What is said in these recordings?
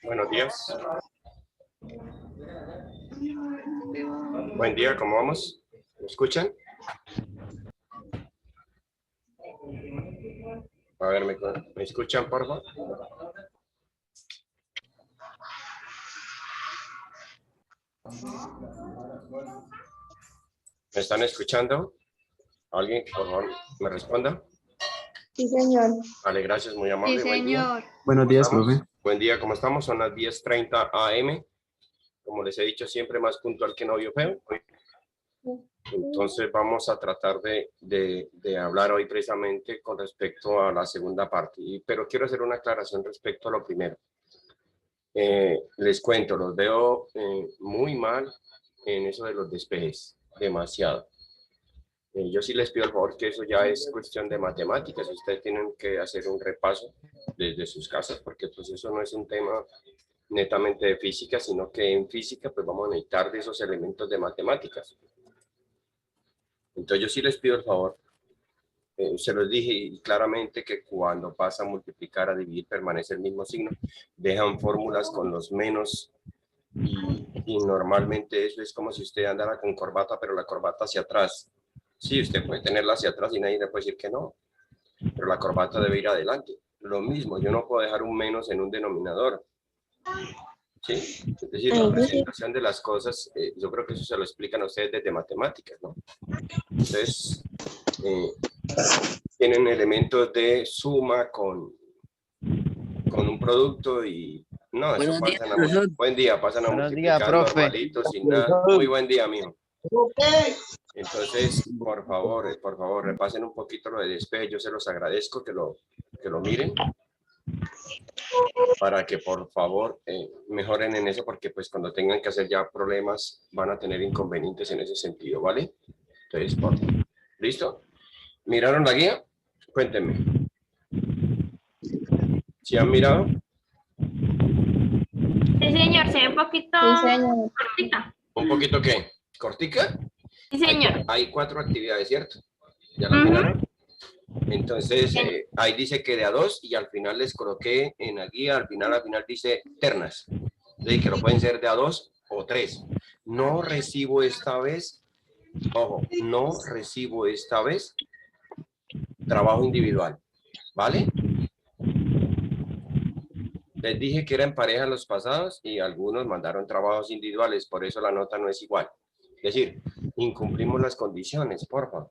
Buenos días. Buen día, ¿cómo vamos? ¿Me escuchan? A ver, ¿me escuchan, por favor? ¿Me están escuchando? ¿Alguien, por favor, me responda? Sí, señor. Vale, gracias, muy amable. Sí, Buen día. señor. Buenos días, profe. Buen día, ¿cómo estamos? Son las 10:30 AM. Como les he dicho, siempre más puntual que novio feo. Entonces vamos a tratar de hablar hoy precisamente con respecto a la segunda parte. Pero quiero hacer una aclaración respecto a lo primero. Les cuento, los veo muy mal en eso de los despejes, demasiado. Yo sí les pido el favor que eso ya es cuestión de matemáticas. Ustedes tienen que hacer un repaso desde sus casas, porque pues eso no es un tema netamente de física, sino que en física pues vamos a necesitar de esos elementos de matemáticas. Entonces yo sí les pido el favor, se los dije claramente que cuando pasa a multiplicar, a dividir, permanece el mismo signo, dejan fórmulas con los menos y normalmente eso es como si usted andara con corbata, pero la corbata hacia atrás. Sí, usted puede tenerla hacia atrás y nadie le puede decir que no, pero la corbata debe ir adelante. Lo mismo, yo no puedo dejar un menos en un denominador. ¿Sí? Es decir, la presentación de las cosas, yo creo que eso se lo explican a ustedes desde matemáticas, ¿no? Entonces, tienen elementos de suma con un producto y no, eso pasan a, buen día, pasan a multiplicar normalito, sin nada. Muy buen día, mijo. Entonces, por favor, repasen un poquito lo de despeje. Yo se los agradezco que lo miren para que por favor mejoren en eso, porque pues cuando tengan que hacer ya problemas van a tener inconvenientes en ese sentido, ¿vale? Entonces, ¿listo? ¿Miraron la guía? Cuéntenme. ¿Sí han mirado? Sí, señor, se ve un poquito Sí, señor. cortita. ¿Un poquito qué? ¿Cortica? Sí, señor. Hay 4 actividades, ¿cierto? ¿Ya las miraron? Entonces, ahí dice que de a 2 y al final les coloqué en la guía, al final dice ternas. De que lo pueden ser de a 2 o 3. No recibo esta vez, ojo, no recibo esta vez trabajo individual, ¿vale? Les dije que eran parejas los pasados y algunos mandaron trabajos individuales, por eso la nota no es igual. Es decir, incumplimos las condiciones, por favor.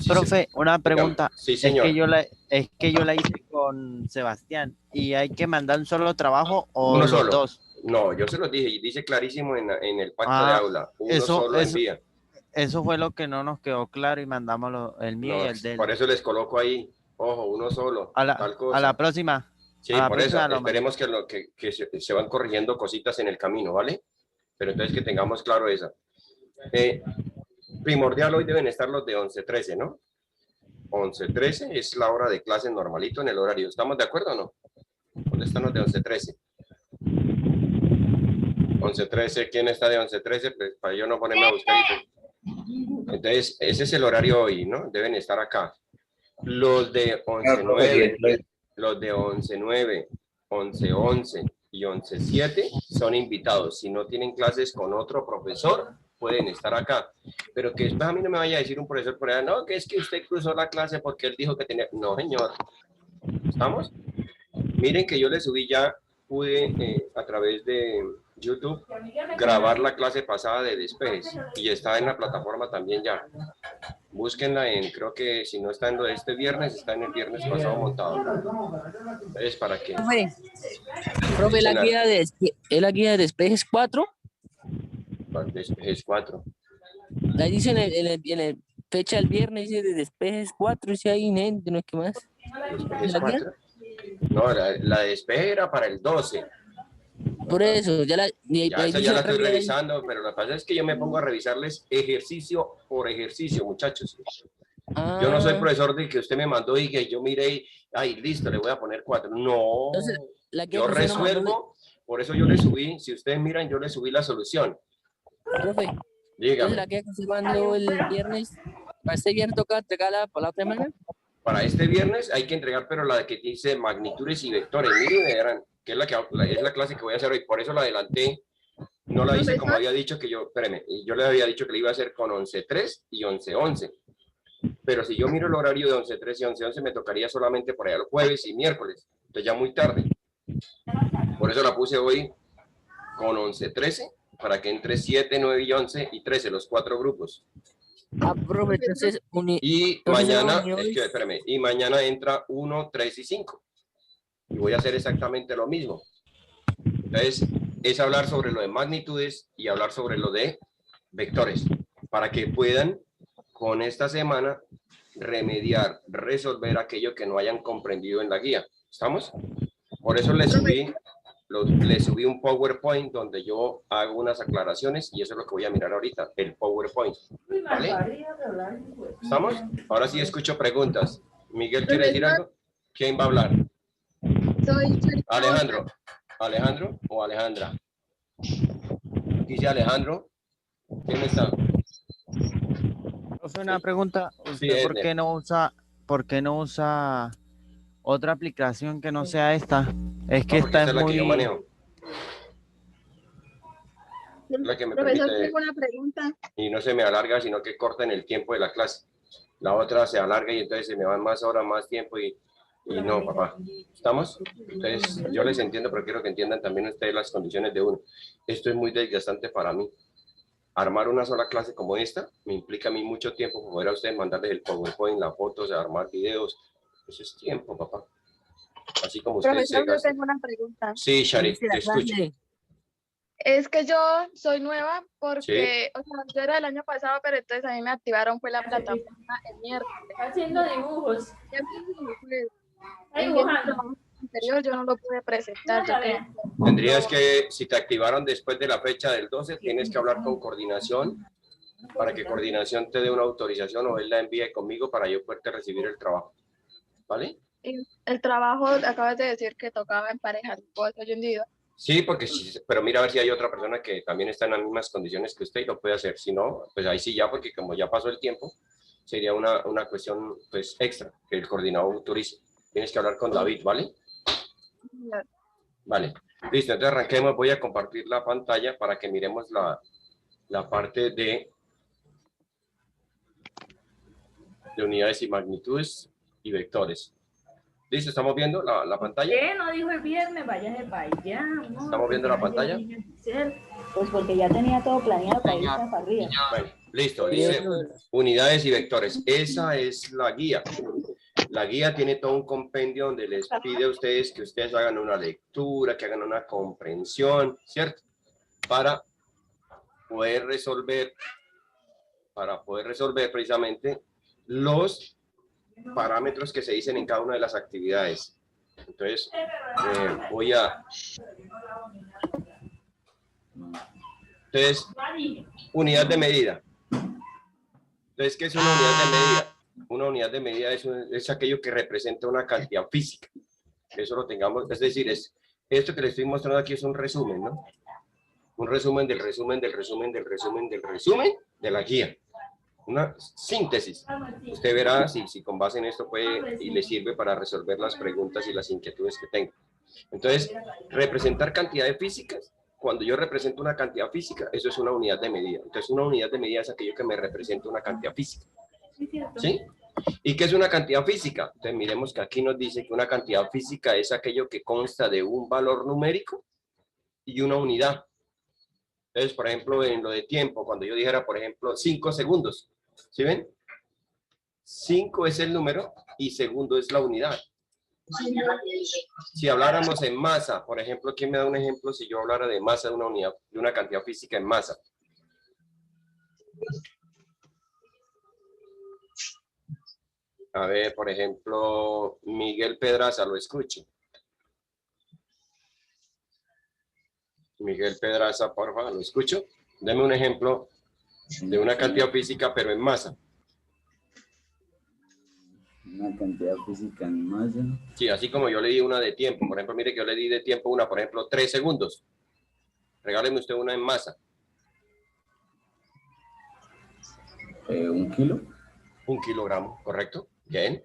Sí, profe, una pregunta. Sí, señor. Es que yo la hice con Sebastián y hay que mandar un solo trabajo o Uno los solo. dos. No, yo se los dije y dice clarísimo en el pacto de aula. Uno solo envía. Eso fue lo que no nos quedó claro y mandamos el mío y el de él. Por eso les coloco ahí, ojo, uno solo. A la próxima. Sí, por eso esperemos que se van corrigiendo cositas en el camino, ¿vale? Pero entonces que tengamos claro eso. Primordial hoy deben estar los de 11:13, ¿no? 11:13 es la hora de clase normalito en el horario. ¿Estamos de acuerdo o no? ¿Dónde están los de 11:13? 11:13, ¿quién está de 11:13? Pues para yo no ponerme a buscar. Entonces, ese es el horario hoy, ¿no? Deben estar acá. Los de 11:09, los de 11:09, 11:11 y 11:07 son invitados. Si no tienen clases con otro profesor, pueden estar acá. Pero que después a mí no me vaya a decir un profesor por allá, no, que es que usted cruzó la clase porque él dijo que tenía... No, señor. ¿Estamos? Miren que yo le subí ya, pude a través de YouTube grabar la clase pasada de despejes y está en la plataforma también ya. Búsquenla creo que si no está en lo de este viernes, está en el viernes pasado montado. Es para que... Profe, ¿la guía de despejes 4? Despejes 4. Ahí dice en el fecha del viernes, dice de despejes 4, dice ahí, no es que más. ¿Despejes 4? No, la de despeje era para el 12. Por eso, ya la estoy revisando, pero lo que pasa es que yo me pongo a revisarles ejercicio por ejercicio, muchachos. Yo no soy profesor de que usted me mandó y que yo miré y, ay, listo, le voy a poner 4. No, entonces, yo resuelvo, por eso yo le subí, si ustedes miran, yo le subí la solución. Profe, dígame. Entonces, la que se mandó el viernes, ¿para este viernes toca entregarla para la otra semana? Para este viernes hay que entregar, pero la que dice magnitudes y vectores, miren, verán. que es es la clase que voy a hacer hoy. Por eso la adelanté. No la hice como había dicho que yo, espérame, yo le había dicho que le iba a hacer con 11.3 y 11.11. Pero si yo miro el horario de 11.3 y 11.11, me tocaría solamente por allá los jueves y miércoles. Entonces ya muy tarde. Por eso la puse hoy con 11.13, para que entre 7, 9 y 11 y 13, los 4 grupos. Ah, profe, entonces, Y entonces mañana, unidades- es que, espérame, y mañana entra 1, 3 y 5. Y voy a hacer exactamente lo mismo. Entonces, es hablar sobre lo de magnitudes y hablar sobre lo de vectores, para que puedan, con esta semana, remediar, resolver aquello que no hayan comprendido en la guía. ¿Estamos? Por eso les subí un PowerPoint donde yo hago unas aclaraciones y eso es lo que voy a mirar ahorita, el PowerPoint. ¿Vale? ¿Estamos? Ahora sí escucho preguntas. Miguel, ¿quiere decir algo? ¿Quién va a hablar? Soy Alejandro. ¿Alejandro o Alejandra? Dice Alejandro. ¿Quién está? Profe, una pregunta. Sí, ¿Usted por Edner. qué no usa otra aplicación que no sea esta? Es que No, porque esta esta es es la que yo muy... manejo. La que me Profesor, permite, tengo una pregunta. y no se me alarga, sino que corta en el tiempo de la clase. La otra se alarga y entonces se me van más horas, más tiempo y no, papá. ¿Estamos? Entonces, yo les entiendo, pero quiero que entiendan también ustedes las condiciones de uno. Esto es muy desgastante para mí. Armar una sola clase como esta me implica a mí mucho tiempo poder a ustedes mandarles el PowerPoint, las fotos, armar videos. Eso es tiempo, papá. Así como ustedes se Profesor, yo gastan. tengo una pregunta. Sí, Shari, Inicia te la escucho. clase. Es que yo soy nueva Sí. porque, o sea, yo era del año pasado, pero entonces a mí me activaron fue la plataforma el miércoles. Haciendo dibujos. Y entonces, pues, Ahí el dibujando. trabajo anterior yo no lo pude presentar. Una Yo tarea. Tendrías que, si te activaron después de la fecha del 12, tienes que hablar con coordinación para que coordinación te dé una autorización o él la envíe conmigo para yo poderte recibir el trabajo. ¿Vale? Y el trabajo, acabas de decir que tocaba en pareja, ¿puedo hacer yo individual? Sí, porque sí, pero mira a ver si hay otra persona que también está en las mismas condiciones que usted y lo puede hacer. Si no, pues ahí sí ya, porque como ya pasó el tiempo, sería una cuestión pues extra que el coordinador autorice. Tienes que hablar con David, ¿vale? Vale. Listo, entonces arranquemos. Voy a compartir la pantalla para que miremos la parte de unidades y magnitudes y vectores. ¿Listo? ¿Estamos viendo la pantalla? ¿Qué? No dijo el viernes, váyase para allá, amor. ¿Estamos viendo la pantalla? Pues porque ya tenía todo planeado para irse a Parrilla. Bueno, listo. Sí, Dice profe. unidades y vectores. Esa es la guía. La guía tiene todo un compendio donde les pide a ustedes que ustedes hagan una lectura, que hagan una comprensión, ¿cierto? Para poder resolver precisamente los parámetros que se dicen en cada una de las actividades. Entonces, voy a... Entonces, unidad de medida. Entonces, ¿qué es una unidad de medida? Una unidad de medida es aquello que representa una cantidad física. Eso lo tengamos, es decir, esto que les estoy mostrando aquí es un resumen, ¿no? Un resumen del resumen del resumen del resumen del resumen de la guía. Una síntesis. Usted verá si con base en esto puede y le sirve para resolver las preguntas y las inquietudes que tenga. Entonces, representar cantidades físicas. Cuando yo represento una cantidad física, eso es una unidad de medida. Entonces, una unidad de medida es aquello que me representa una cantidad física. ¿Sí? ¿Y qué es una cantidad física? Entonces, miremos que aquí nos dice que una cantidad física es aquello que consta de un valor numérico y una unidad. Entonces, por ejemplo, en lo de tiempo, cuando yo dijera, por ejemplo, 5 segundos, ¿sí ven? 5 es el número y segundo es la unidad. Si habláramos en masa, por ejemplo, ¿quién me da un ejemplo si yo hablara de masa de una unidad, de una cantidad física en masa? A ver, por ejemplo, Miguel Pedraza, lo escucho. Miguel Pedraza, por favor, lo escucho. Deme un ejemplo de una cantidad física, pero en masa. Una cantidad física en masa. Sí, así como yo le di una de tiempo. Por ejemplo, mire que yo le di de tiempo una, por ejemplo, 3 segundos. Regáleme usted una en masa. 1 kilo. 1 kilogramo, ¿correcto? Bien.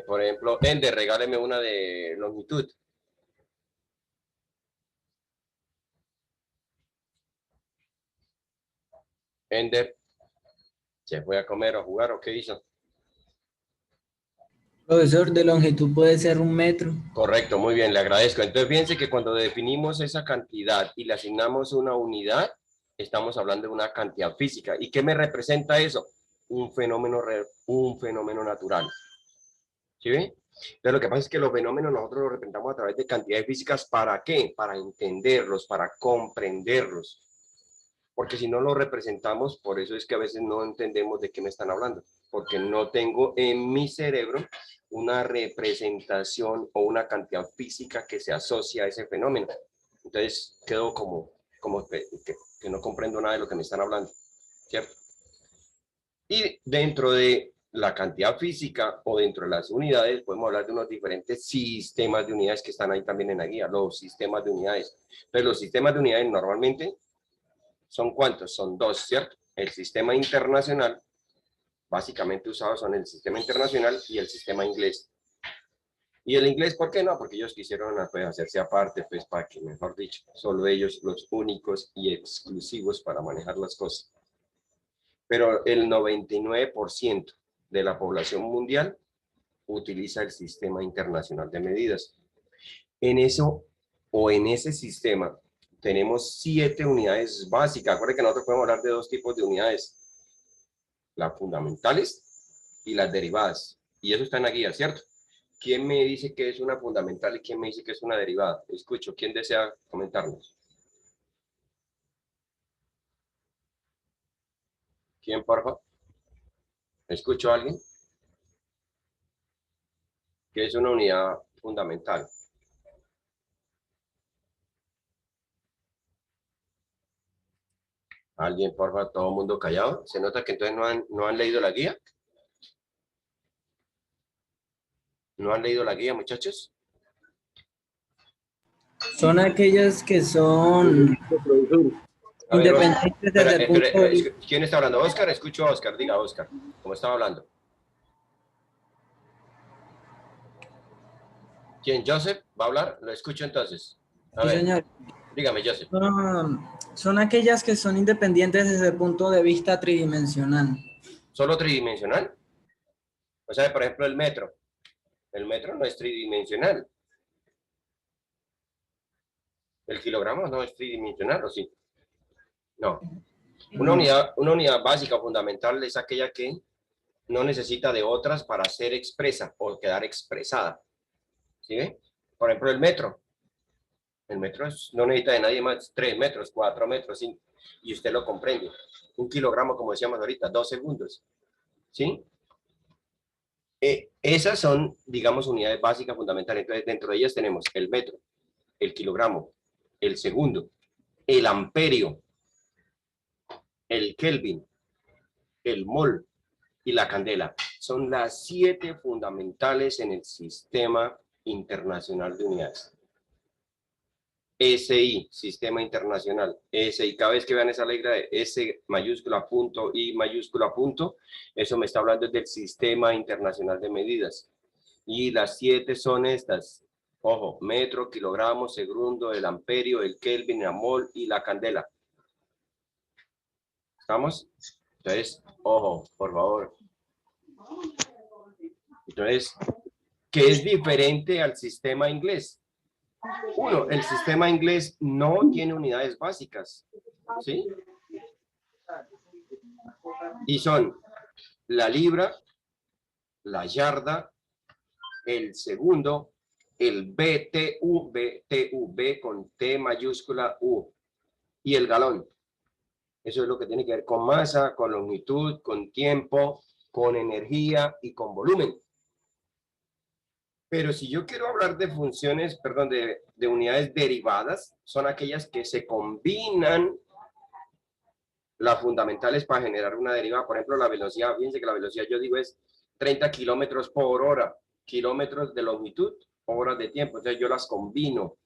Por ejemplo, Ender, regáleme una de longitud. Ender, ¿se fue a comer o jugar o qué hizo? Profesor, de longitud puede ser 1 metro. Correcto, muy bien, le agradezco. Entonces, fíjense que cuando definimos esa cantidad y le asignamos una unidad, estamos hablando de una cantidad física. ¿Y qué me representa eso? Un fenómeno natural. ¿Sí ven? Entonces, lo que pasa es que los fenómenos nosotros los representamos a través de cantidades físicas. ¿Para qué? Para entenderlos, para comprenderlos. Porque si no lo representamos, por eso es que a veces no entendemos de qué me están hablando. Porque no tengo en mi cerebro una representación o una cantidad física que se asocia a ese fenómeno. Entonces quedo como que no comprendo nada de lo que me están hablando, ¿cierto? Y dentro de la cantidad física o dentro de las unidades podemos hablar de unos diferentes sistemas de unidades que están ahí también en la guía, los sistemas de unidades. Entonces los sistemas de unidades normalmente son ¿cuántos? Son 2, ¿cierto? El sistema internacional, básicamente usados son el sistema internacional y el sistema inglés. Y el inglés, ¿por qué no? Porque ellos quisieron pues, hacerse aparte, pues para que, mejor dicho, solo ellos los únicos y exclusivos para manejar las cosas. Pero el 99% de la población mundial utiliza el sistema internacional de medidas. En eso, o en ese sistema, tenemos 7 unidades básicas. Acuérdense que nosotros podemos hablar de 2 tipos de unidades. Las fundamentales y las derivadas. Y eso está en la guía, ¿cierto? ¿Quién me dice que es una fundamental y quién me dice que es una derivada? Escucho, ¿quién desea comentarnos? ¿Quién, por favor? ¿Escucho a alguien? ¿Qué es una unidad fundamental? ¿Alguien, por favor? ¿Todo el mundo callado? ¿Se nota que entonces no han leído la guía? ¿No han leído la guía, muchachos? Son aquellas que son A ver, independientes desde el punto de vista. ¿quién está hablando? Oscar, escucho a Oscar. Diga, Oscar, ¿cómo estaba hablando? ¿Quién? ¿Joseph? ¿Va a hablar? Lo escucho entonces. A Sí, ver, señor. dígame, Joseph. Son aquellas que son independientes desde el punto de vista tridimensional. ¿Solo tridimensional? O sea, por ejemplo, el metro. El metro no es tridimensional. ¿El kilogramo no es tridimensional o sí? No. Una unidad básica fundamental es aquella que no necesita de otras para ser expresa o quedar expresada. ¿Sí ve? Por ejemplo, el metro. El metro no necesita de nadie más 3 metros, 4 metros, 5, y usted lo comprende. 1 kilogramo, como decíamos ahorita, 2 segundos. ¿Sí? Esas son, digamos, unidades básicas fundamentales. Entonces, dentro de ellas tenemos el metro, el kilogramo, el segundo, el amperio, el Kelvin, el mol y la candela. Son las 7 fundamentales en el sistema internacional de unidades. SI, Sistema Internacional, SI, cada vez que vean esa letra de S mayúscula, punto, I mayúscula, punto, eso me está hablando del Sistema Internacional de Medidas. Y las 7 son estas, ojo, metro, kilogramo, segundo, el amperio, el Kelvin, el mol y la candela. ¿Estamos? Entonces, ojo, por favor. Entonces, ¿qué es diferente al sistema inglés? Uno, el sistema inglés no tiene unidades básicas, ¿sí? Y son la libra, la yarda, el segundo, el BTU, B con T mayúscula U, y el galón. Eso es lo que tiene que ver con masa, con longitud, con tiempo, con energía y con volumen. Pero si yo quiero hablar de funciones, perdón, de unidades derivadas, son aquellas que se combinan las fundamentales para generar una derivada. Por ejemplo, la velocidad, fíjense que la velocidad yo digo es 30 kilómetros por hora, kilómetros de longitud, horas de tiempo. Entonces yo las combino.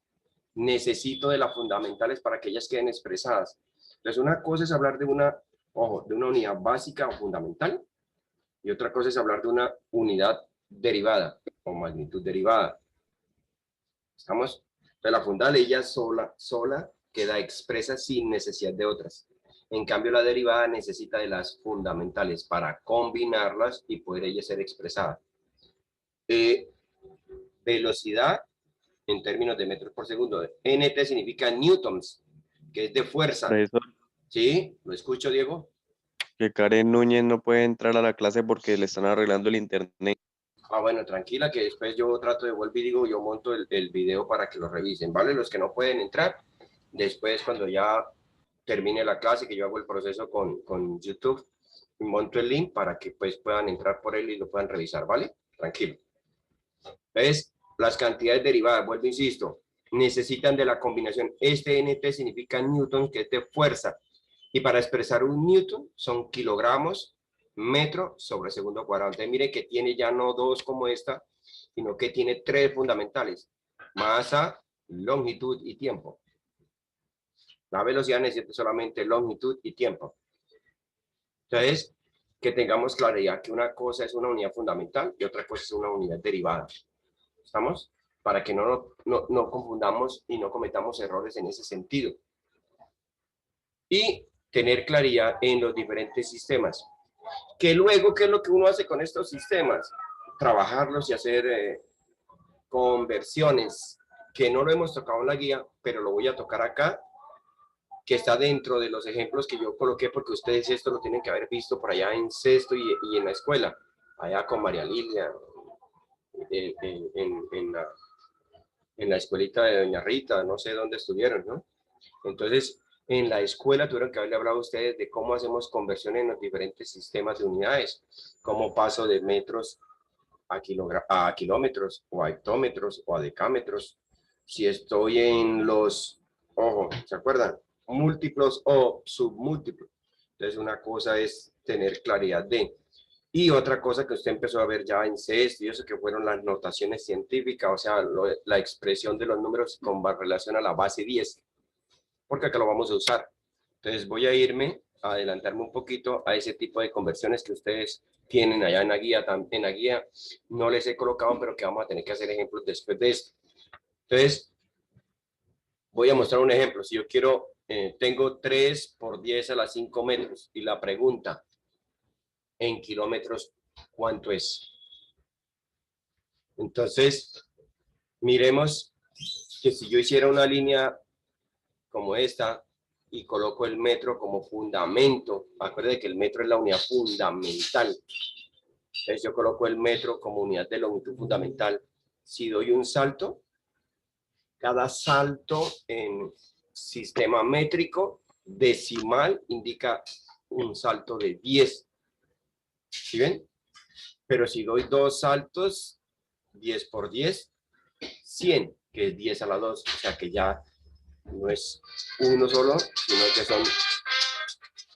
Necesito de las fundamentales para que ellas queden expresadas. Entonces una cosa es hablar de una unidad básica o fundamental y otra cosa es hablar de una unidad derivada o magnitud derivada. ¿Estamos? Entonces la fundamental ella sola queda expresa sin necesidad de otras. En cambio, la derivada necesita de las fundamentales para combinarlas y poder ella ser expresada. Velocidad en términos de metros por segundo. NT significa newtons, que es de fuerza. Profesor, ¿Sí? ¿Lo escucho, Diego? que Karen Núñez no puede entrar a la clase porque le están arreglando el internet. Ah, bueno, tranquila, que después yo trato de volver y digo, yo monto el video para que lo revisen, ¿vale? Los que no pueden entrar, después cuando ya termine la clase, que yo hago el proceso con YouTube, monto el link para que pues puedan entrar por él y lo puedan revisar, ¿vale? Tranquilo. ¿Ves? Las cantidades derivadas, vuelvo, insisto, necesitan de la combinación. Este NT significa newton, que es de fuerza. Y para expresar un newton son kilogramos, metro sobre segundo cuadrado. Entonces mire que tiene ya no dos como esta, sino que tiene tres fundamentales. Masa, longitud y tiempo. La velocidad necesita solamente longitud y tiempo. Entonces, que tengamos claridad que una cosa es una unidad fundamental y otra cosa es una unidad derivada. ¿Estamos? Para que no confundamos y no cometamos errores en ese sentido. Y tener claridad en los diferentes sistemas. Que luego, ¿qué es lo que uno hace con estos sistemas? Trabajarlos y hacer conversiones, que no lo hemos tocado en la guía, pero lo voy a tocar acá, que está dentro de los ejemplos que yo coloqué, porque ustedes esto lo tienen que haber visto por allá en sexto y en la escuela, allá con María Lilia, en la escuelita de Doña Rita, no sé dónde estuvieron, ¿no? Entonces, en la escuela tuvieron que haberle hablado a ustedes de cómo hacemos conversión en los diferentes sistemas de unidades, cómo paso de metros a kilómetros, o a hectómetros, o a decámetros. Si estoy en los, ojo, ¿se acuerdan? Múltiplos o submúltiplos. Entonces, una cosa es tener claridad de. Y otra cosa que usted empezó a ver ya en sexto y eso, que fueron las notaciones científicas, o sea, la expresión de los números con relación a la base 10, porque acá lo vamos a usar. Entonces voy a adelantarme un poquito a ese tipo de conversiones que ustedes tienen allá en la guía. En la guía no les he colocado, pero que vamos a tener que hacer ejemplos después de esto. Entonces, voy a mostrar un ejemplo. Si yo quiero, tengo 3 por 10 a la 5 metros, y la pregunta, en kilómetros, ¿cuánto es? Entonces, miremos que si yo hiciera una línea como esta y coloco el metro como fundamento, acuérdense que el metro es la unidad fundamental. Entonces yo coloco el metro como unidad de longitud fundamental. Si doy un salto, cada salto en sistema métrico decimal indica un salto de 10. ¿Sí ven? Pero si doy 2 saltos, 10 por 10, 100, que es 10 a la 2. O sea que ya no es uno solo, sino que son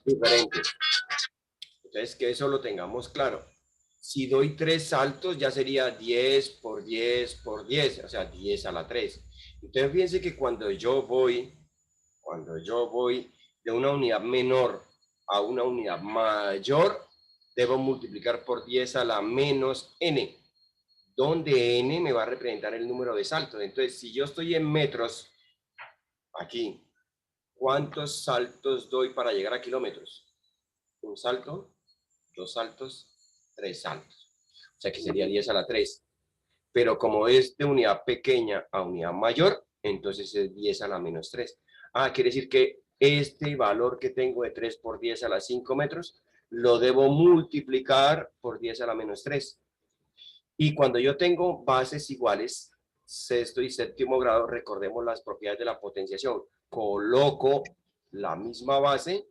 diferentes. Entonces, que eso lo tengamos claro. Si doy 3 saltos, ya sería 10 por 10 por 10, o sea, 10 a la 3. Entonces, fíjense que cuando yo voy de una unidad menor a una unidad mayor, debo multiplicar por 10 a la menos n, donde n me va a representar el número de saltos. Entonces, si yo estoy en metros, aquí, ¿cuántos saltos doy para llegar a kilómetros? Un salto, 2 saltos, 3 saltos. O sea que sería 10 a la 3. Pero como es de unidad pequeña a unidad mayor, entonces es 10 a la menos 3. Ah, quiere decir que este valor que tengo de 3 por 10 a la 5 metros, lo debo multiplicar por 10 a la menos 3. Y cuando yo tengo bases iguales, sexto y séptimo grado, recordemos las propiedades de la potenciación. Coloco la misma base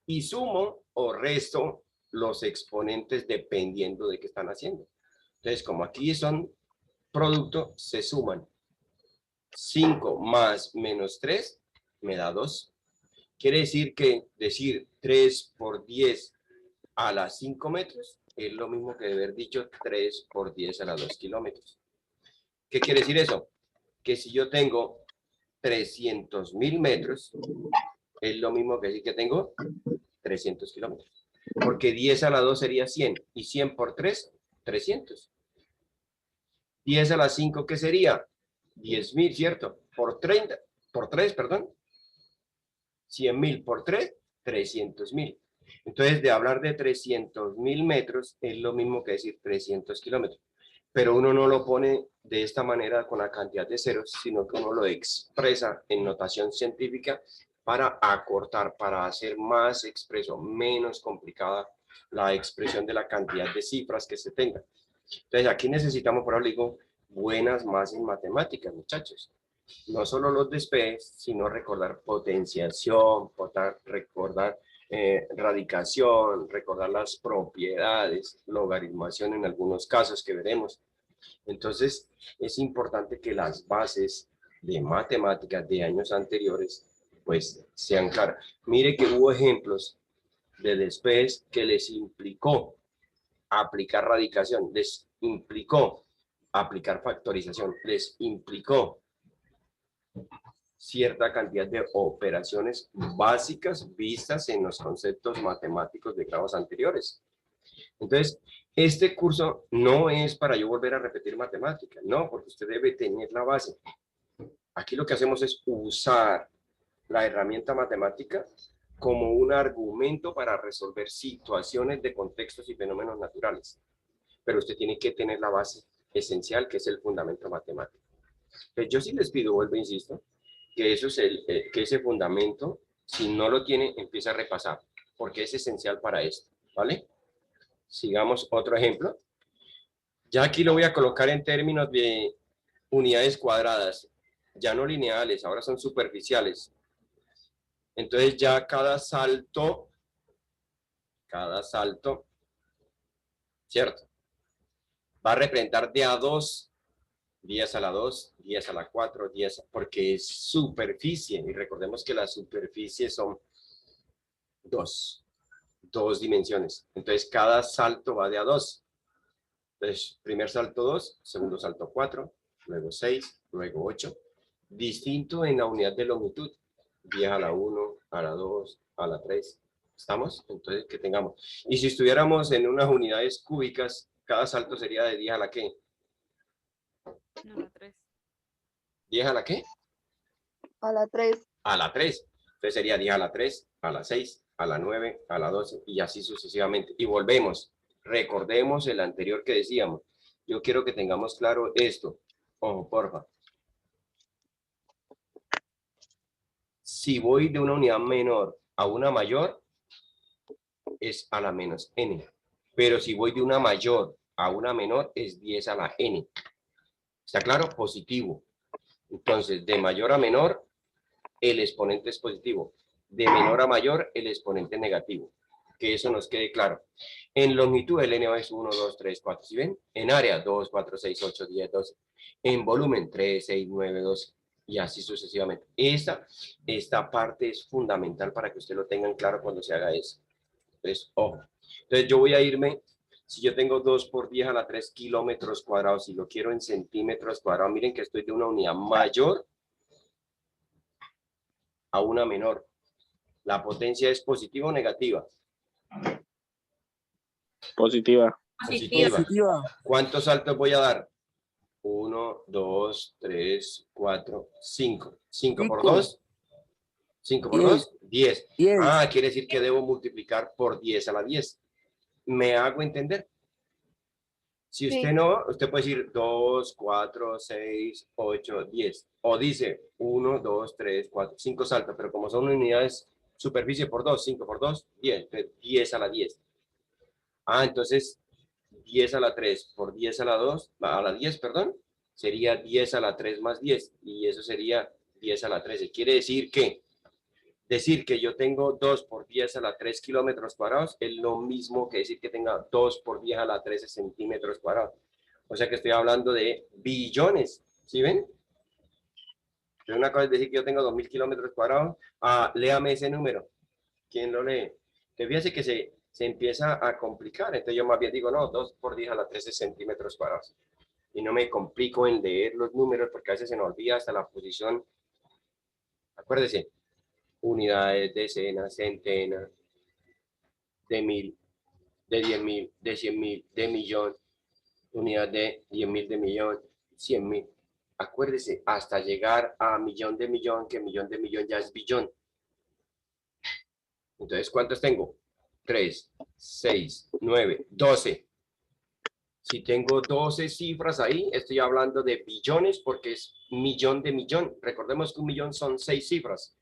y sumo o resto los exponentes dependiendo de qué están haciendo. Entonces, como aquí son producto, se suman. 5 más menos 3 me da 2. Quiere decir que decir 3 por 10 a las 5 metros es lo mismo que haber dicho 3 por 10 a las 2 kilómetros. ¿Qué quiere decir eso? Que si yo tengo 300.000 metros, es lo mismo que decir que tengo 300 kilómetros. Porque 10 a la 2 sería 100. Y 100 por 3, 300. 10 a la 5, ¿qué sería? 10.000, ¿cierto? Por 30, por 3, perdón. 100.000 por 3, 300.000. Entonces, de hablar de 300.000 metros es lo mismo que decir 300 kilómetros. Pero uno no lo pone de esta manera con la cantidad de ceros, sino que uno lo expresa en notación científica para acortar, para hacer más expreso, menos complicada la expresión de la cantidad de cifras que se tenga. Entonces, aquí necesitamos, por ejemplo, buenas más en matemáticas, muchachos. No solo los despejes, sino recordar potenciación, recordar radicación, recordar las propiedades, logaritmación en algunos casos que veremos. Entonces, es importante que las bases de matemáticas de años anteriores, pues, sean claras. Mire que hubo ejemplos de despejes que les implicó aplicar radicación, les implicó aplicar factorización, les implicó cierta cantidad de operaciones básicas vistas en los conceptos matemáticos de grados anteriores. Entonces, este curso no es para yo volver a repetir matemáticas, no, porque usted debe tener la base. Aquí lo que hacemos es usar la herramienta matemática como un argumento para resolver situaciones de contextos y fenómenos naturales. Pero usted tiene que tener la base esencial, que es el fundamento matemático. Entonces, yo sí les pido, vuelvo, insisto, que, que ese fundamento, si no lo tiene, empiece a repasar, porque es esencial para esto, ¿vale? Sigamos otro ejemplo. Ya aquí lo voy a colocar en términos de unidades cuadradas, ya no lineales, ahora son superficiales. Entonces ya cada salto, ¿cierto? Va a representar de a 2, 10 a la 2, 10 a la 4, 10, porque es superficie, y recordemos que las superficies son dos dimensiones. Entonces cada salto va de a 2. Entonces, primer salto 2, segundo salto 4, luego 6, luego 8. Distinto en la unidad de longitud, 10 a la 1, a la 2, a la 3. ¿Estamos? Entonces, que tengamos. Y si estuviéramos en unas unidades cúbicas, cada salto sería de 10 a la ¿qué? A la 3. ¿10 a la qué? A la 3. A la 3. Entonces sería 10 a la 3, a la 6, a la 9, a la 12 y así sucesivamente. Y volvemos. Recordemos el anterior que decíamos. Yo quiero que tengamos claro esto. Ojo, porfa. Si voy de una unidad menor a una mayor, es a la menos n. Pero si voy de una mayor a una menor, es 10 a la n. ¿Está claro? Positivo. Entonces, de mayor a menor, el exponente es positivo. De menor a mayor, el exponente negativo. Que eso nos quede claro. En longitud, el n es 1, 2, 3, 4. ¿Sí ven? En área, 2, 4, 6, 8, 10, 12. En volumen, 3, 6, 9, 12. Y así sucesivamente. Esta parte es fundamental para que usted lo tengan claro cuando se haga eso. Entonces, ojo. Entonces, yo voy a irme, si yo tengo 2 por 10 a la 3 kilómetros cuadrados, si lo quiero en centímetros cuadrados, miren que estoy de una unidad mayor a una menor. ¿La potencia es positiva o negativa? Positiva. Positiva. ¿Cuántos saltos voy a dar? 1, 2, 3, 4, 5. 5 por 2. 5 por 2, 10. Ah, quiere decir que debo multiplicar por 10 a la 10. ¿Me hago entender? Si usted no, usted puede decir 2, 4, 6, 8, 10. O dice 1, 2, 3, 4, 5 saltos, pero como son unidades superficie por 2, 5 por 2, 10. 10 a la 10. Ah, entonces 10 a la 3 por 10 a la 2, a la 10, perdón, sería 10 a la 3 más 10. Y eso sería 10 a la 13. Quiere decir que yo tengo 2 por 10 a la 3 kilómetros cuadrados es lo mismo que decir que tenga 2 por 10 a la 13 centímetros cuadrados. O sea que estoy hablando de billones. ¿Sí ven? Entonces una cosa es decir que yo tengo 2.000 kilómetros cuadrados. Ah, léame ese número. ¿Quién lo lee? Que fíjese que se empieza a complicar. Entonces yo más bien digo, no, 2 por 10 a la 13 centímetros cuadrados. Y no me complico en leer los números porque a veces se nos olvida hasta la posición. Acuérdese. Unidades, decenas, centenas, de 1.000, de 10.000, de 100.000, de millón, unidad de 10.000, de millón, 100.000. Acuérdese, hasta llegar a millón de millón, que millón de millón ya es billón. Entonces, ¿cuántos tengo? 3, 6, 9, 12. Si tengo 12 cifras ahí, estoy hablando de billones porque es millón de millón. Recordemos que un millón son 6 cifras.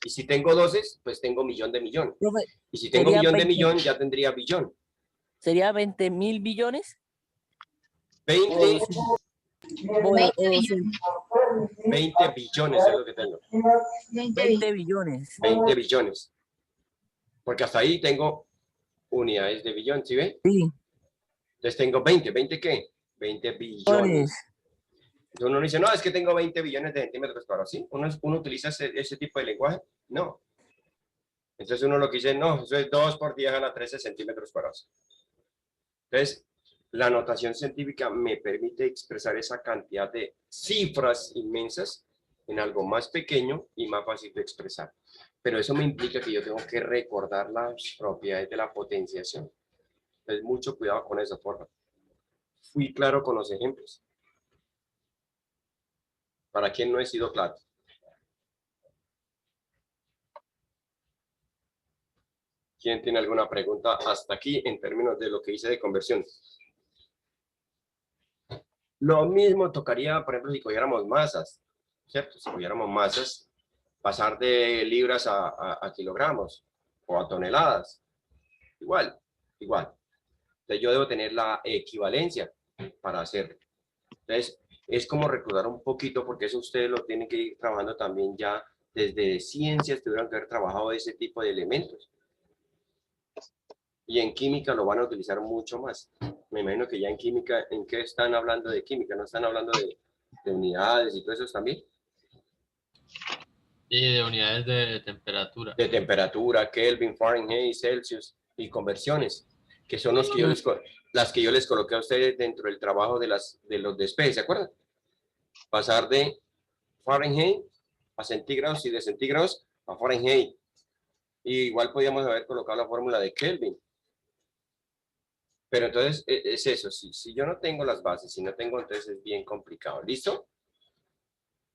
Y si tengo 12, pues tengo millón de millón. Profe, Y si tengo sería millón de 20. millón, ya tendría billón. ¿Sería 20.000 billones? 20, O 20 billones es lo que tengo. 20 billones. 20 billones. Porque hasta ahí tengo unidades de billón, ¿sí ve? Sí. Entonces tengo 20. ¿20 qué? 20 billones. Entonces uno dice, no, es que tengo 20 billones de centímetros cuadrados. ¿Sí? ¿Uno utiliza ese tipo de lenguaje? No. Entonces uno lo que dice, no, eso es 2 por 10 a la 13 centímetros cuadrados. Entonces, la notación científica me permite expresar esa cantidad de cifras inmensas en algo más pequeño y más fácil de expresar. Pero eso me implica que yo tengo que recordar las propiedades de la potenciación. Entonces, mucho cuidado con eso, por favor. Fui claro con los ejemplos. ¿Para quién no he sido claro? ¿Quién tiene alguna pregunta hasta aquí en términos de lo que hice de conversión? Lo mismo tocaría, por ejemplo, si cogiéramos masas, ¿cierto? Si cogiéramos masas, pasar de libras a kilogramos o a toneladas. Igual. Entonces yo debo tener la equivalencia para hacerlo. Entonces es como recordar un poquito, porque eso ustedes lo tienen que ir trabajando también ya desde ciencias, tuvieron que haber trabajado ese tipo de elementos. Y en química lo van a utilizar mucho más. Me imagino que ya en química, ¿en qué están hablando de química? ¿No están hablando de unidades y todo eso también? Sí, de unidades de temperatura. De temperatura, Kelvin, Fahrenheit, Celsius y conversiones, que son los que las que yo les coloqué a ustedes dentro del trabajo de los despejes, ¿se acuerdan? Pasar de Fahrenheit a centígrados y de centígrados a Fahrenheit. Y igual podíamos haber colocado la fórmula de Kelvin. Pero entonces es eso, si yo no tengo las bases, si no tengo, entonces es bien complicado. ¿Listo?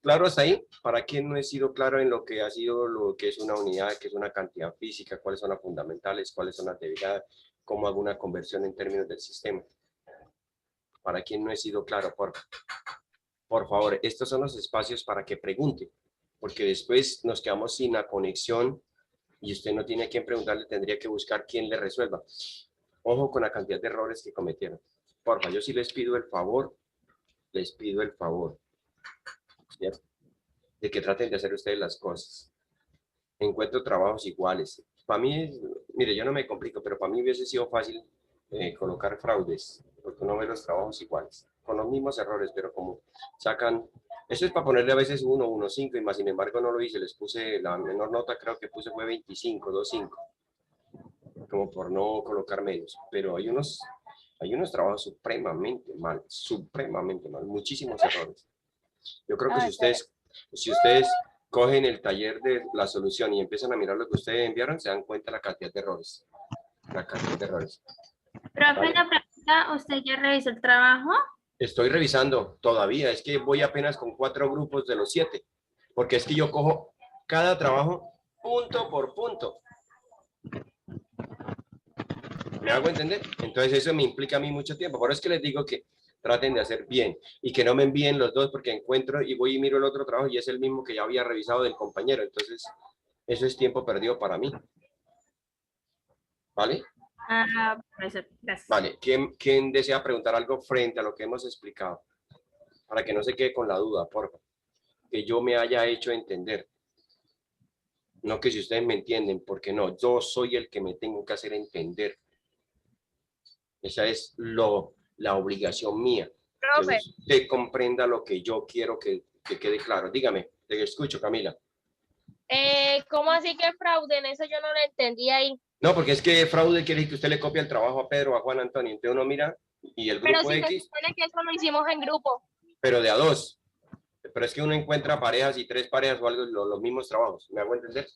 ¿Claro hasta ahí? ¿Para quién no he sido claro en lo que ha sido lo que es una unidad, qué es una cantidad física, cuáles son las fundamentales, cuáles son las debilidades, cómo hago una conversión en términos del sistema? ¿Para quién no he sido claro? Por favor, estos son los espacios para que pregunte, porque después nos quedamos sin la conexión y usted no tiene a quién preguntarle, tendría que buscar quién le resuelva. Ojo con la cantidad de errores que cometieron. Porfa, yo sí les pido el favor, ¿cierto? De que traten de hacer ustedes las cosas. Encuentro trabajos iguales. Para mí, mire, yo no me complico, pero para mí hubiese sido fácil colocar fraudes, porque uno ve los trabajos iguales, con los mismos errores, pero como sacan, eso es para ponerle a veces 1, 1, 5, y más sin embargo no lo hice, les puse la menor nota, creo que puse fue 25, 2, 5. Como por no colocar medios, pero hay unos trabajos supremamente mal, muchísimos errores. Yo creo que si ustedes cogen el taller de la solución y empiezan a mirar lo que ustedes enviaron, se dan cuenta de la cantidad de errores. Profe, una pregunta, ¿usted ya revisó el trabajo? Estoy revisando todavía, es que voy apenas con 4 grupos de los 7, porque es que yo cojo cada trabajo punto por punto. ¿Me hago entender? Entonces eso me implica a mí mucho tiempo. Por eso es que les digo que traten de hacer bien y que no me envíen los dos porque encuentro y voy y miro el otro trabajo y es el mismo que ya había revisado del compañero. Entonces eso es tiempo perdido para mí. ¿Vale? Profesor, gracias. Vale. ¿Quién desea preguntar algo frente a lo que hemos explicado? Para que no se quede con la duda, por favor. Que yo me haya hecho entender. No que si ustedes me entienden, porque no, yo soy el que me tengo que hacer entender. Esa es la obligación mía. Profe. Que usted comprenda lo que yo quiero que quede claro. Dígame, te escucho, Camila. ¿Cómo así que fraude? En eso yo no lo entendía ahí. No, porque es que fraude quiere decir que usted le copia el trabajo a Pedro o a Juan Antonio. Entonces uno mira y el grupo Pero si se X. supone que eso lo hicimos en grupo. Pero de a 2. Pero es que uno encuentra parejas y 3 parejas o algo, los mismos trabajos. ¿Me hago entender?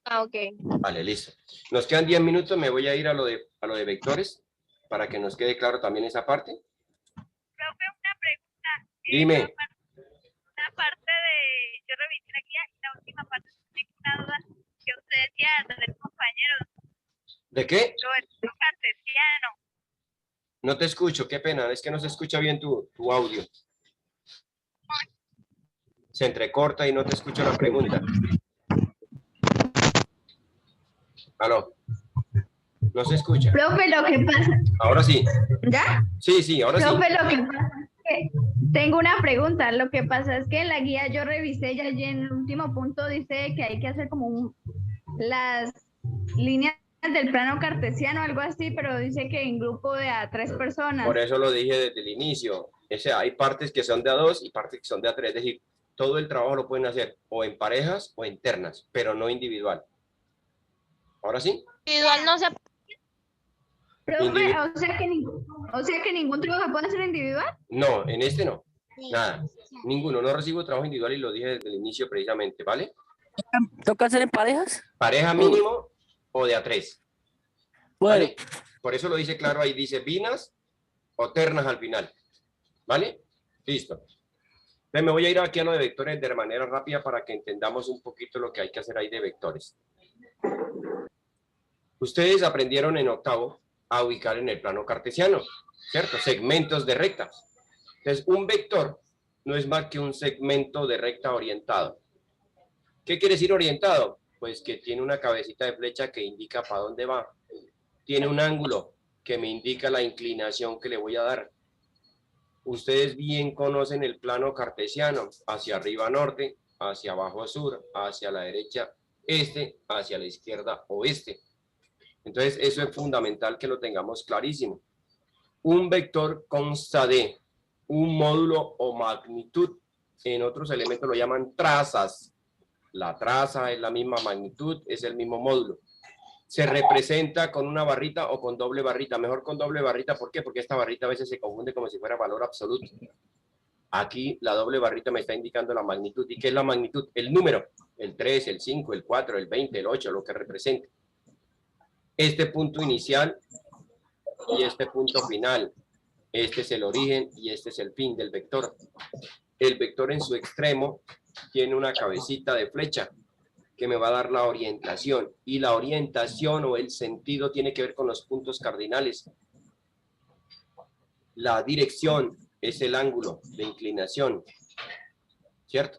Ah, ok. Vale, listo. Nos quedan 10 minutos. Me voy a ir a lo de vectores para que nos quede claro también esa parte. Profe, una pregunta. Dime. Una parte de, yo revisé la guía y la última parte tengo una duda. que usted decía de tres compañeros, ¿De qué? lo del plano cartesiano. No te escucho, qué pena, es que no se escucha bien tu audio. Se entrecorta y no te escucho la pregunta. Aló. No se escucha. Profe, lo que pasa, Ahora sí. ¿ya? Sí, ahora sí. Profe, lo que pasa es que tengo una pregunta. Lo que pasa es que en la guía yo revisé y allí en el último punto dice que hay que hacer como las líneas del plano cartesiano, algo así, pero dice que en grupo de a 3 personas. Por eso lo dije desde el inicio. O sea, hay partes que son de a 2 y partes que son de a 3. Es decir, todo el trabajo lo pueden hacer o en parejas o en ternas, pero no individual. ¿Ahora sí? Individual no se... Profe, o sea que ningún trabajo puede ser individual. No, en este no. Nada. Ninguno. No recibo trabajo individual y lo dije desde el inicio precisamente, ¿vale? ¿Toca hacer en parejas? Pareja mínimo o de a 3. Bueno. ¿Vale? Por eso lo dice claro ahí, dice binas o ternas al final. ¿Vale? Listo. Entonces me voy a ir aquí a lo de vectores de manera rápida para que entendamos un poquito lo que hay que hacer ahí de vectores. Ustedes aprendieron en octavo a ubicar en el plano cartesiano, ¿cierto? Segmentos de rectas. Entonces, un vector no es más que un segmento de recta orientado. ¿Qué quiere decir orientado? Pues que tiene una cabecita de flecha que indica para dónde va. Tiene un ángulo que me indica la inclinación que le voy a dar. Ustedes bien conocen el plano cartesiano, hacia arriba norte, hacia abajo sur, hacia la derecha este, hacia la izquierda oeste. Entonces, eso es fundamental que lo tengamos clarísimo. Un vector consta de un módulo o magnitud. En otros elementos lo llaman trazas. La traza es la misma magnitud, es el mismo módulo. Se representa con una barrita o con doble barrita. Mejor con doble barrita, ¿por qué? Porque esta barrita a veces se confunde como si fuera valor absoluto. Aquí la doble barrita me está indicando la magnitud. ¿Y qué es la magnitud? El número. El 3, el 5, el 4, el 20, el 8, lo que represente. Este punto inicial y este punto final. Este es el origen y este es el fin del vector. El vector en su extremo tiene una cabecita de flecha que me va a dar la orientación. Y la orientación o el sentido tiene que ver con los puntos cardinales. La dirección es el ángulo de inclinación, ¿cierto?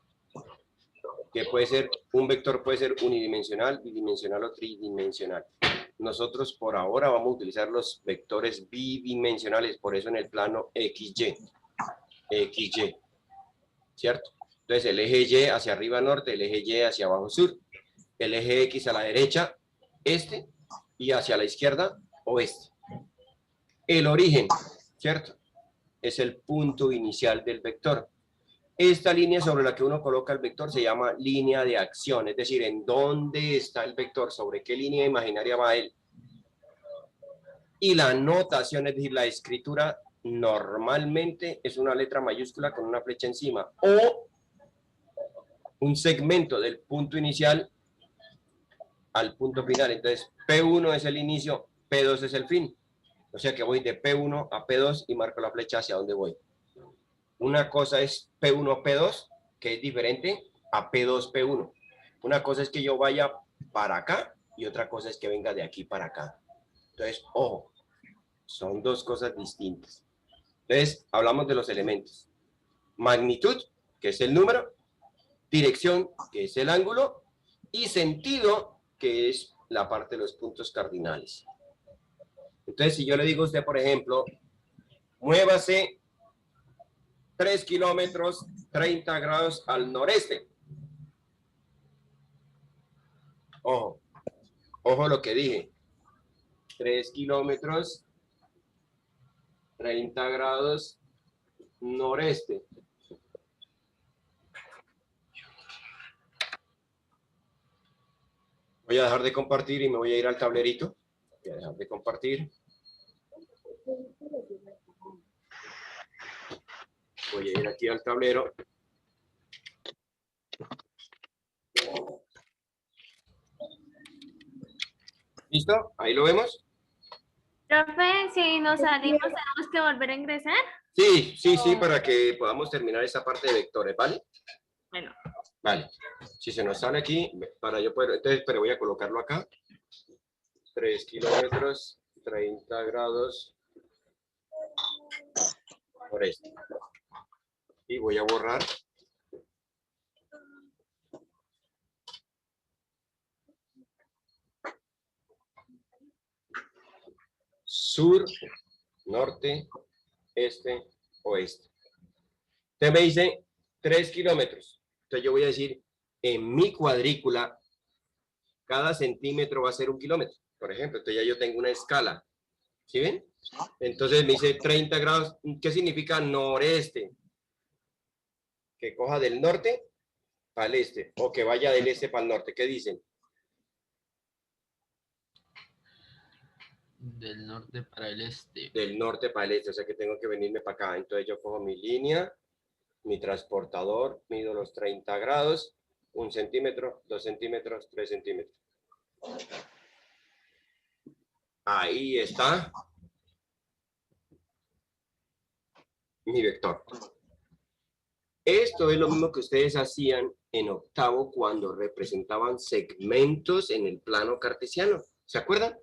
Que puede ser, un vector puede ser unidimensional, bidimensional o tridimensional. Nosotros por ahora vamos a utilizar los vectores bidimensionales, por eso en el plano XY, ¿cierto? Entonces el eje Y hacia arriba norte, el eje Y hacia abajo sur, el eje X a la derecha este y hacia la izquierda oeste. El origen, ¿cierto? Es el punto inicial del vector. Esta línea sobre la que uno coloca el vector se llama línea de acción, es decir, en dónde está el vector, sobre qué línea imaginaria va él. Y la notación, es decir, la escritura normalmente es una letra mayúscula con una flecha encima o un segmento del punto inicial al punto final. Entonces, P1 es el inicio, P2 es el fin. O sea que voy de P1 a P2 y marco la flecha hacia dónde voy. Una cosa es P1, P2, que es diferente a P2, P1. Una cosa es que yo vaya para acá y otra cosa es que venga de aquí para acá. Entonces, ojo, son dos cosas distintas. Entonces, hablamos de los elementos. Magnitud, que es el número, dirección, que es el ángulo, y sentido, que es la parte de los puntos cardinales. Entonces, si yo le digo a usted, por ejemplo, muévase 3 kilómetros, 30 grados al noreste. Ojo, ojo lo que dije. 3 kilómetros, 30 grados noreste. Voy a dejar de compartir y me voy a ir al tablerito. Voy a dejar de compartir. Voy a ir aquí al tablero. ¿Listo? Ahí lo vemos. Profe, si nos salimos, ¿tenemos que volver a ingresar? Sí, para que podamos terminar esta parte de vectores, ¿vale? Bueno. Vale. Si se nos sale aquí, para yo poder, entonces, pero voy a colocarlo acá. 3 kilómetros, 30 grados por esto. Y voy a borrar. Sur, norte, este, oeste. Usted me dice 3 kilómetros. Entonces yo voy a decir, en mi cuadrícula, cada centímetro va a ser 1 kilómetro, por ejemplo. Entonces ya yo tengo una escala. ¿Sí ven? Entonces me dice 30 grados. ¿Qué significa noreste? Que coja del norte para el este, o que vaya del este para el norte. ¿Qué dicen? Del norte para el este. Del norte para el este, o sea que tengo que venirme para acá. Entonces yo cojo mi línea, mi transportador, mido los 30 grados, 1 centímetro, 2 centímetros, 3 centímetros. Ahí está mi vector. Esto es lo mismo que ustedes hacían en octavo cuando representaban segmentos en el plano cartesiano. ¿Se acuerdan?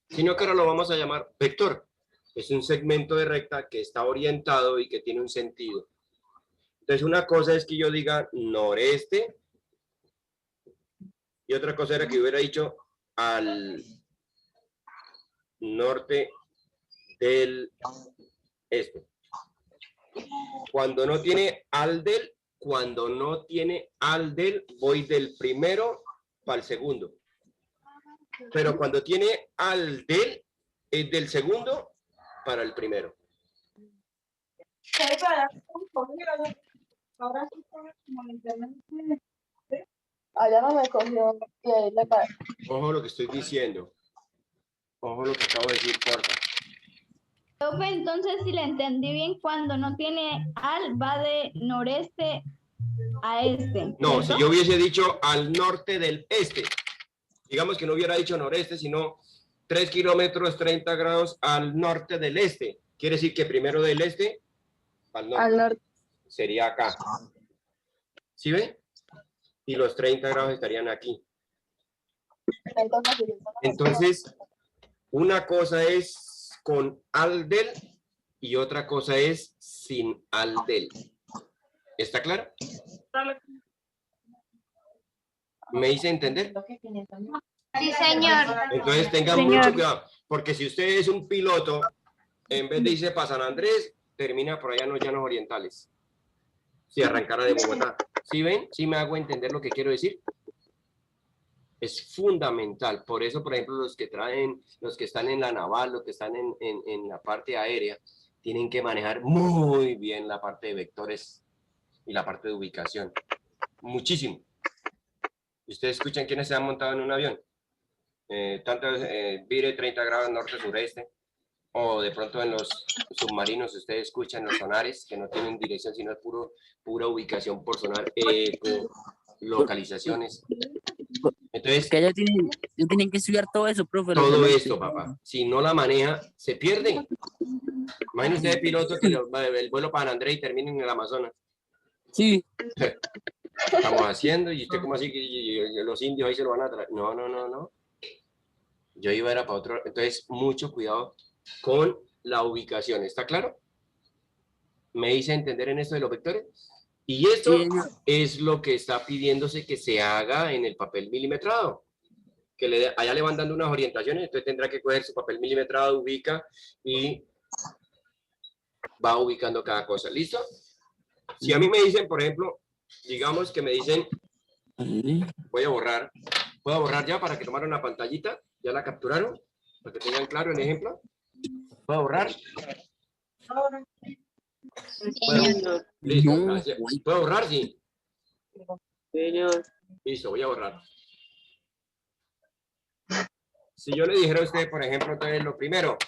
Sino que ahora lo vamos a llamar vector. Es un segmento de recta que está orientado y que tiene un sentido. Entonces, una cosa es que yo diga noreste y otra cosa era que hubiera dicho al norte del este. Cuando no tiene al del, voy del primero para el segundo. Pero cuando tiene al del, es del segundo para el primero. Allá no me cogió y ahí le cae. Ojo lo que estoy diciendo. Ojo lo que acabo de decir, porfa. Profe, entonces, si le entendí bien, cuando no tiene al, va de noreste a este. No, ¿cierto? si yo hubiese dicho al norte del este, digamos que no hubiera dicho noreste, sino 3 kilómetros, 30 grados al norte del este. Quiere decir que primero del este al norte. Al norte. Sería acá. ¿Sí ve? Y los 30 grados estarían aquí. Entonces, una cosa es con al del y otra cosa es sin al del. ¿Está claro? ¿Me hice entender? Sí, señor. Entonces tengan mucho cuidado, porque si usted es un piloto, en vez de irse para San Andrés, termina por allá en los llanos orientales. Si arrancara de Bogotá. ¿Sí ven? ¿Sí me hago entender lo que quiero decir? Es fundamental. Por eso, por ejemplo, los que están en la naval, los que están en la parte aérea, tienen que manejar muy bien la parte de vectores y la parte de ubicación. Muchísimo. ¿Y ustedes escuchan quiénes se han montado en un avión? Vire 30 grados norte-sureste. O de pronto en los submarinos ustedes escuchan los sonares que no tienen dirección, sino es pura ubicación por sonar, localizaciones. Entonces, que ellos tienen que estudiar todo eso, profe. todo esto, papá. Si no la maneja, se pierde. Imagínense de piloto que el vuelo para Andrés y termina en el Amazonas. Sí. Estamos haciendo y usted como así que los indios ahí se lo van a traer. No. Yo iba era para otro. Entonces, mucho cuidado con la ubicación. ¿Está claro? ¿Me hice entender en esto de los vectores? Y esto es lo que está pidiéndose que se haga en el papel milimetrado. Que allá le van dando unas orientaciones, entonces tendrá que coger su papel milimetrado, ubica y va ubicando cada cosa. ¿Listo? Si a mí me dicen, por ejemplo, digamos que me dicen, voy a borrar. ¿Puedo borrar ya para que tomaran una pantallita? ¿Ya la capturaron? Para que tengan claro el ejemplo. ¿Puedo borrar? Señor. Listo, gracias. ¿Puedo borrar? Sí. Señor. Listo, voy a borrar. Si yo le dijera a usted, por ejemplo, entonces lo primero,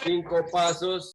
5 pasos